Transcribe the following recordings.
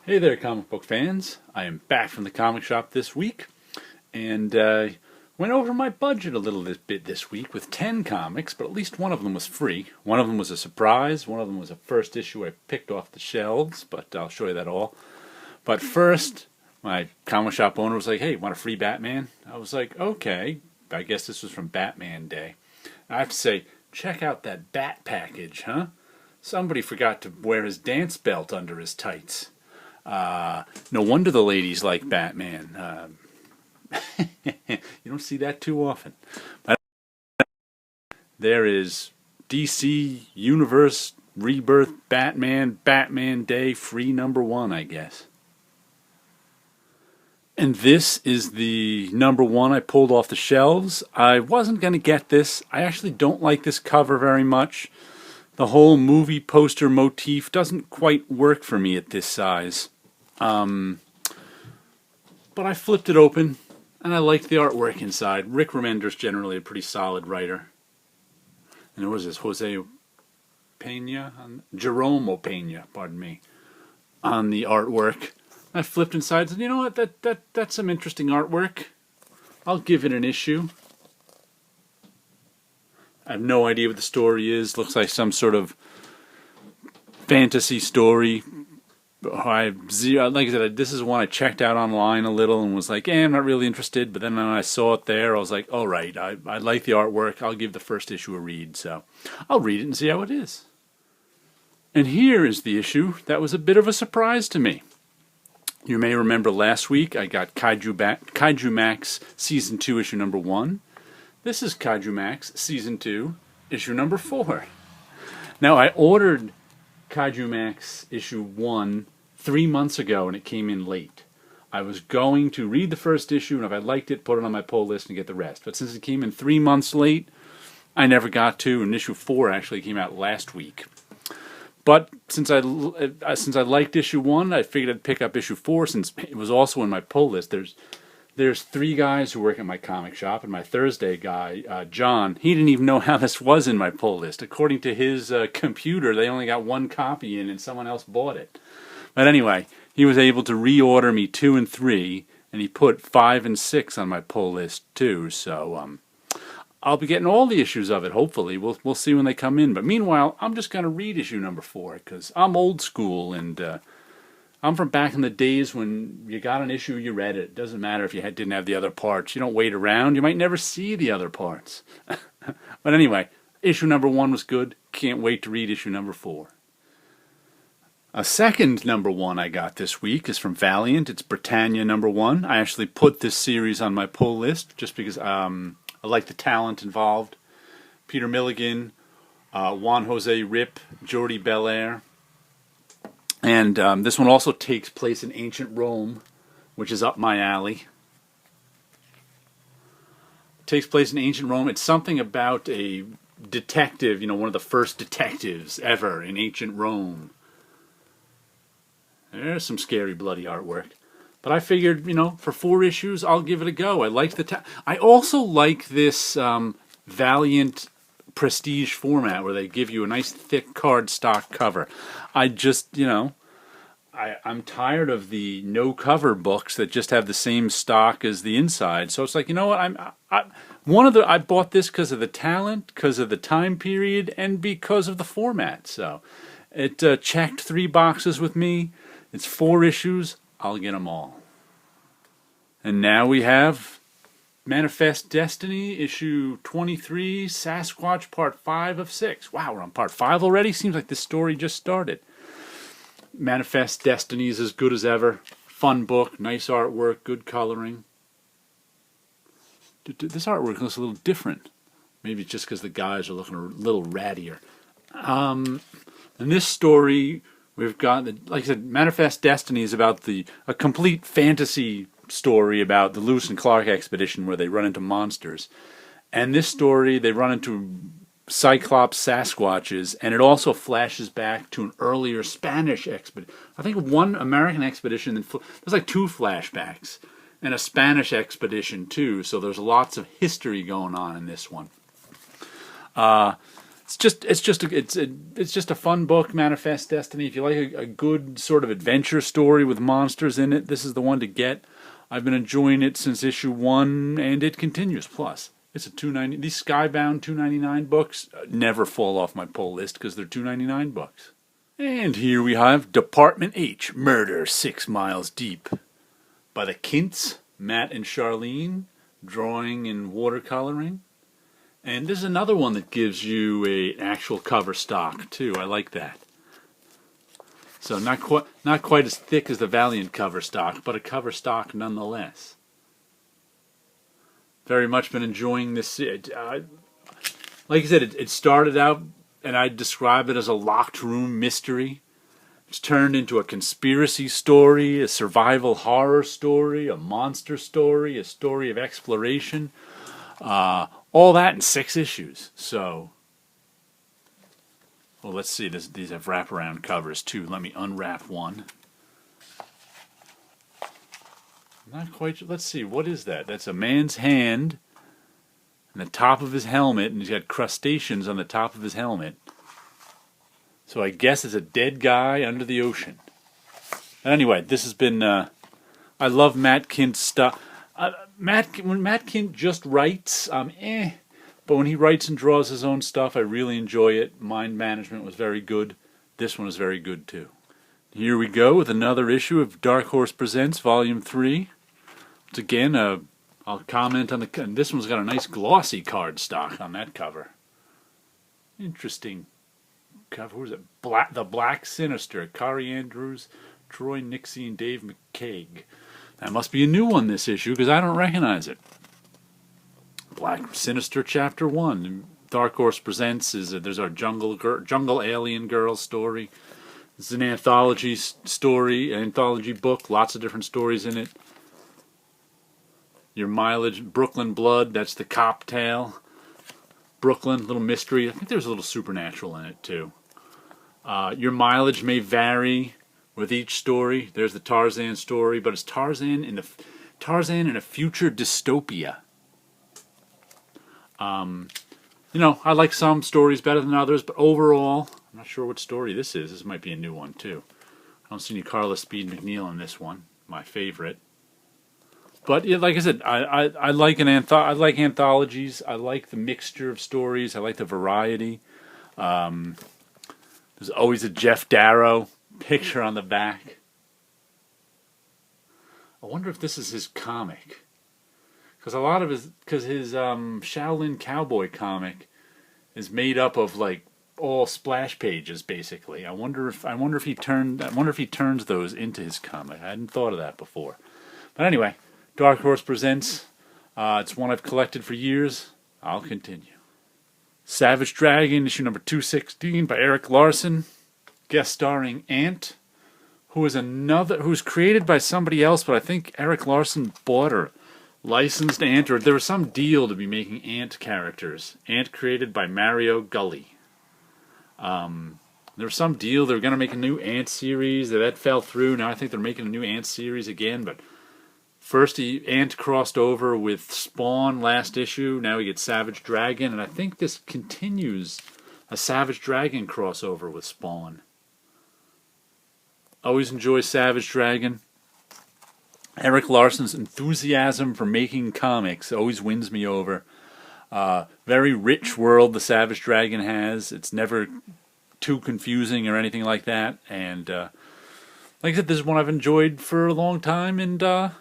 Hey there, comic book fans. I am back from the comic shop this week, and went over my budget a little bit this week with 10 comics, but at least one of them was free. One of them was a surprise. One of them was a first issue I picked off the shelves, but I'll show you that all. But first, my comic shop owner was like, hey, want a free Batman? I was like, okay. I guess this was from Batman Day. I have to say, check out that Bat package, huh? Somebody forgot to wear his dance belt under his tights. No wonder the ladies like Batman. You don't see that too often. But there is DC Universe Rebirth Batman Day free #1, I guess. And this is the #1 I pulled off the shelves. I wasn't going to get this. I actually don't like this cover very much. The whole movie poster motif doesn't quite work for me at this size. But I flipped it open, and I liked the artwork inside. Rick Remender's generally a pretty solid writer. And it was this Jose Pena, Jerome Pena, pardon me, on the artwork. I flipped inside and said, you know what, that's some interesting artwork. I'll give it an issue. I have no idea what the story is. Looks like some sort of fantasy story. Like I said, this is one I checked out online a little and was like, I'm not really interested. But then when I saw it there, I was like, all right, I like the artwork. I'll give the first issue a read. So I'll read it and see how it is. And here is the issue that was a bit of a surprise to me. You may remember last week I got Kaiju Max Season 2, Issue #1. This is Kaiju Max Season 2, Issue #4. Now, I ordered Kaiju Max Issue 1 3 months ago, and it came in late. I was going to read the first issue, and if I liked it, put it on my pull list and get the rest. But since it came in 3 months late, I never got to, and Issue 4 actually came out last week. But since I liked Issue 1, I figured I'd pick up Issue 4 since it was also in my pull list. There's 3 guys who work at my comic shop, and my Thursday guy, John, he didn't even know how this was in my pull list. According to his computer, they only got 1 copy in, and someone else bought it. But anyway, he was able to reorder me 2 and 3, and he put 5 and 6 on my pull list too. So I'll be getting all the issues of it. Hopefully, we'll see when they come in. But meanwhile, I'm just going to read issue #4 because I'm old school and. I'm from back in the days when you got an issue, you read it. It doesn't matter if you didn't have the other parts. You don't wait around. You might never see the other parts. But anyway, issue #1 was good. Can't wait to read issue #4. A second #1 I got this week is from Valiant. It's Britannia #1. I actually put this series on my pull list just because I like the talent involved. Peter Milligan, Juan Jose Rip, Jordi Belair. And this one also takes place in ancient Rome, which is up my alley. Takes place in ancient Rome. It's something about a detective, one of the first detectives ever in ancient Rome. There's some scary, bloody artwork. But I figured, for 4 issues, I'll give it a go. I like I also like this Valiant prestige format where they give you a nice thick cardstock cover. I just, I'm tired of the no cover books that just have the same stock as the inside. So it's like, you know what? I bought this because of the talent, because of the time period, and because of the format. So it checked 3 boxes with me. It's 4 issues. I'll get them all. And now we have Manifest Destiny, issue 23, Sasquatch, part 5 of 6. Wow, we're on part 5 already? Seems like this story just started. Manifest Destiny is as good as ever. Fun book, nice artwork, good coloring. This artwork looks a little different. Maybe it's just because the guys are looking a little rattier. In this story, we've got, like I said, Manifest Destiny is about a complete fantasy story about the Lewis and Clark expedition where they run into monsters. And this story, they run into Cyclops Sasquatches, and it also flashes back to an earlier Spanish expedition. I think one American expedition, there's like 2 flashbacks, and a Spanish expedition too, so there's lots of history going on in this one. it's just a fun book, Manifest Destiny. If you like a good sort of adventure story with monsters in it, this is the one to get. I've been enjoying it since issue 1, and it continues. Plus, it's a $2.90. These Skybound $2.99 books never fall off my pull list because they're $2.99 books. And here we have Department H: Murder 6 Miles Deep by the Kints, Matt and Charlene, drawing and watercoloring. And this is another one that gives you an actual cover stock too. I like that. So not quite as thick as the Valiant cover stock, but a cover stock nonetheless. Very much been enjoying this. Like I said, it started out, and I'd describe it as a locked room mystery. It's turned into a conspiracy story, a survival horror story, a monster story, a story of exploration. All that in 6 issues. So, well, let's see. These have wraparound covers too. Let me unwrap one. Not quite. Let's see. What is that? That's a man's hand on the top of his helmet, and he's got crustaceans on the top of his helmet. So I guess it's a dead guy under the ocean. But anyway, this has been. I love Matt Kint's stuff. When Matt Kint just writes, but when he writes and draws his own stuff, I really enjoy it. Mind Management was very good. This one is very good too. Here we go with another issue of Dark Horse Presents Volume 3. Once again, I'll comment on and this one's got a nice glossy card stock on that cover. Interesting cover. Who is it? The Black Sinister. Kari Andrews, Troy Nixie, and Dave McCaig. That must be a new one this issue because I don't recognize it. Black Sinister Chapter 1. Dark Horse Presents there's our jungle alien girl story. This is an anthology story, an anthology book. Lots of different stories in it. Your Mileage, Brooklyn Blood. That's the cop tale. Brooklyn, little mystery. I think there's a little supernatural in it too. Your Mileage May Vary. With each story, there's the Tarzan story, but it's Tarzan in a future dystopia. I like some stories better than others, but overall, I'm not sure what story this is. This might be a new one too. I don't see any Carla Speed McNeil in this one. My favorite. But yeah, like I said, I like I like anthologies. I like the mixture of stories. I like the variety. There's always a Jeff Darrow picture on the back. I wonder if this is his comic, because his Shaolin Cowboy comic is made up of like all splash pages basically. I wonder if he turns those into his comic. I hadn't thought of that before. But anyway, Dark Horse Presents. It's one I've collected for years. I'll continue. Savage Dragon, issue number 216 by Eric Larson. Guest starring Ant, who's created by somebody else, but I think Eric Larson bought or licensed Ant, or there was some deal to be making Ant characters. Ant created by Mario Gully. There was some deal they were going to make a new Ant series that fell through. Now I think they're making a new Ant series again, but first Ant crossed over with Spawn last issue. Now we get Savage Dragon, and I think this continues a Savage Dragon crossover with Spawn. Always enjoy Savage Dragon. Eric Larson's enthusiasm for making comics always wins me over. Very rich world the Savage Dragon has. It's never too confusing or anything like that. And like I said, this is one I've enjoyed for a long time, and I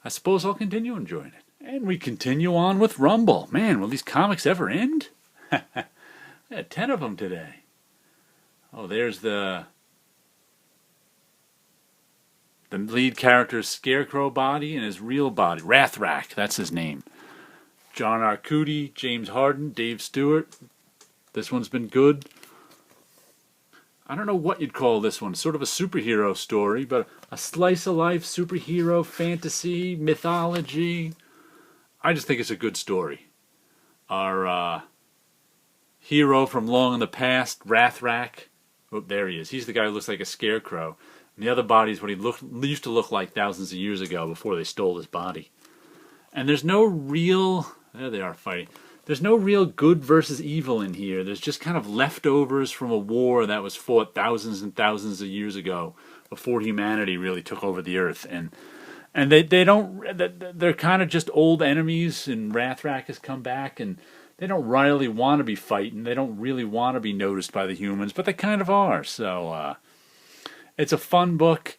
suppose I'll continue enjoying it. And we continue on with Rumble. Man, will these comics ever end? Yeah, 10 of them today. Oh, there's the lead character's scarecrow body and his real body. Rathrak, that's his name. John Arcudi, James Harden, Dave Stewart. This one's been good. I don't know what you'd call this one. Sort of a superhero story, but a slice-of-life superhero fantasy, mythology. I just think it's a good story. Our hero from long in the past, Rathrak. Oh, there he is. He's the guy who looks like a scarecrow. And the other body is what he used to look like thousands of years ago before they stole his body. And there's no real... There they are fighting. there's no real good versus evil in here. There's just kind of leftovers from a war that was fought thousands and thousands of years ago, before humanity really took over the earth. And they don't, they're kind of just old enemies, and Rathrak has come back, and they don't really want to be fighting. They don't really want to be noticed by the humans, but they kind of are. So it's a fun book.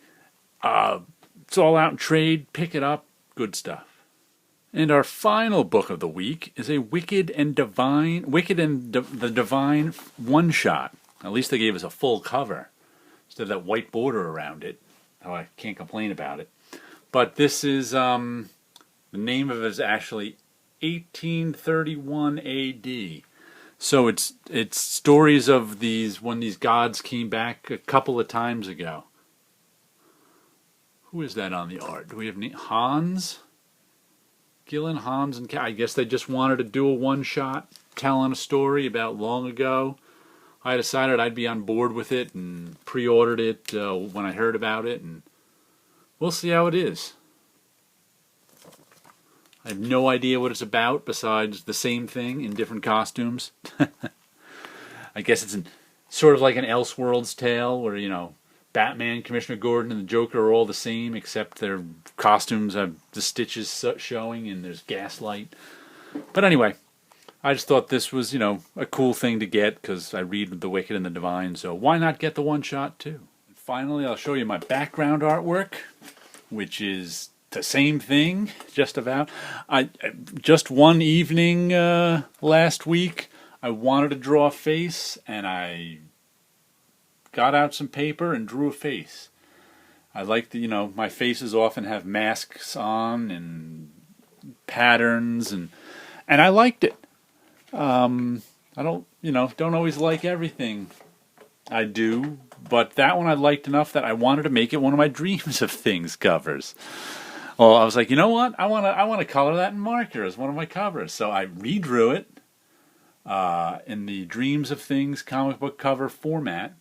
It's all out in trade. Pick it up. Good stuff. And our final book of the week is a Wicked and the Divine one-shot. At least they gave us a full cover instead of that white border around it. Oh, I can't complain about it. But this is, the name of it is actually 1831 AD. So it's stories of when these gods came back a couple of times ago. Who is that on the art? Do we have Hans? Gillen, Hans, and I guess they just wanted to do a one-shot telling a story about long ago. I decided I'd be on board with it and pre-ordered it when I heard about it, and we'll see how it is. I have no idea what it's about besides the same thing in different costumes. I guess it's sort of like an Elseworlds tale where, Batman, Commissioner Gordon, and the Joker are all the same, except their costumes have the stitches showing and there's gaslight. But anyway, I just thought this was, a cool thing to get because I read The Wicked and the Divine, so why not get the one-shot too? And finally, I'll show you my background artwork, which is the same thing, just about. Just one evening last week, I wanted to draw a face, and I got out some paper and drew a face. I like my faces often have masks on and patterns, and I liked it. I don't always like everything I do, but that one I liked enough that I wanted to make it one of my Dreams of Things covers. Well, I was like, you know what? I want to color that in marker as one of my covers. So I redrew it in the Dreams of Things comic book cover format.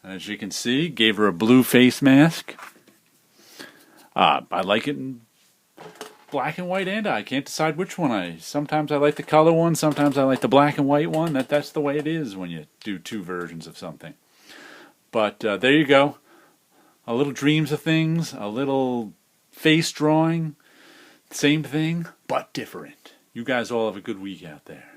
As you can see, gave her a blue face mask. I like it in black and white, and I can't decide which one. Sometimes I like the color one, sometimes I like the black and white one. That's the way it is when you do two versions of something. But there you go. A little Dreams of Things, a little face drawing. Same thing, but different. You guys all have a good week out there.